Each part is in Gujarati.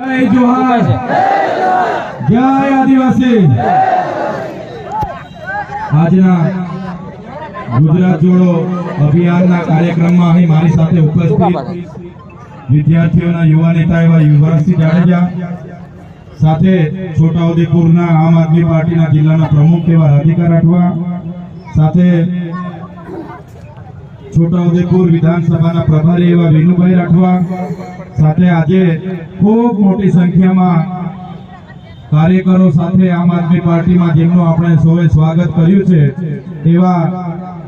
જય જોહાર, જય આદિવાસી। આજના ગુજરાત જોડો અભિયાનના કાર્યક્રમમાં અહીં મારી સાથે ઉપસ્થિત વિદ્યાર્થીઓના યુવા નેતા એવા યુવરાજસિંહ જાડેજા, સાથે છોટાઉદેપુરના આમ આદમી પાર્ટીના જિલ્લાના પ્રમુખ એવા રાધિકા રાઠવા, સાથે છોટાઉદેપુર વિધાનસભાના પ્રભારી એવા વિનુભાઈ રાઠવા, સાથે આજે ખૂબ મોટી સંખ્યામાં કાર્યકરો સાથે આમ આદમી પાર્ટીમાં જેમનું આપણે સૌએ સ્વાગત કર્યું છે એવા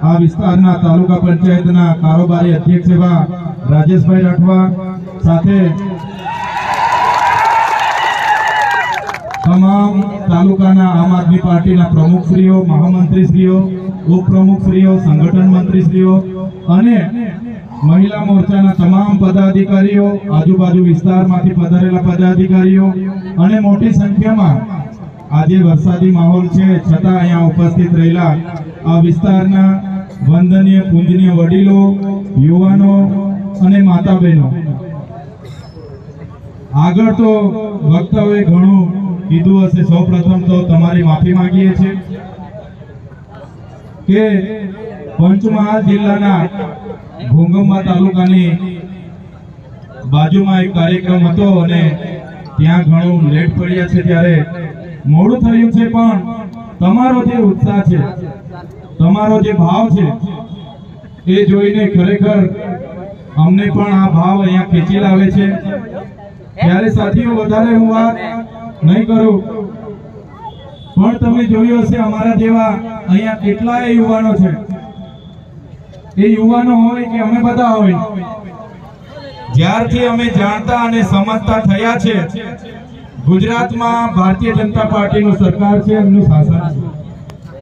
આ વિસ્તારના તાલુકા પંચાયતના કારોબારી અધ્યક્ષ એવા રાજેશભાઈ રાઠવા, સાથે તમામ તાલુકાના આમ આદમી પાર્ટીના પ્રમુખશ્રીઓ, મહામંત્રીશ્રીઓ, ઉપપ્રમુખશ્રીઓ, સંગઠન મંત્રીશ્રીઓ અને મહિલા મોરચાના તમામ પદાધિકારીઓ, આજુબાજુ વિસ્તારમાંથી પધારેલા પદાધિકારીઓ અને મોટી સંખ્યામાં આજે વરસાદી માહોલ છે છતાં અહીંયા ઉપસ્થિત રહેલા આ વિસ્તારના વંદનીય પૂજનીય વડીલો, યુવાનો અને માતા બહેનો, આગળ તો વક્તાઓએ ઘણું કીધું હશે। સૌપ્રથમ તો તમારી માફી માંગીએ છીએ કે પંચમહાલ જિલ્લાના ઘોંઘંબા તાલુકાની બાજુમાં એક કાર્યક્રમ હતો અને ત્યાં ઘણું લેટ પડ્યા છે, ત્યારે મોડું થયું છે, પણ તમારો જે ઉત્સાહ છે, તમારો જે ભાવ છે એ જોઈને ખરેખર અમને પણ આ ભાવ અહીંયા ખેંચી લાવે છે। ત્યારે સાથીઓ વધારે હું વાત નહીં કરું, પણ તમે જોયું હશે અમારા જેવા અહીંયા કેટલાય યુવાનો છે। એ યુવાનો હોય કે અમે બધા હોય, જ્યારથી અમે જાણતા અને સમજતા થયા છે ગુજરાતમાં ભારતીય જનતા પાર્ટીનું સરકાર છે, એમનું શાસન છે,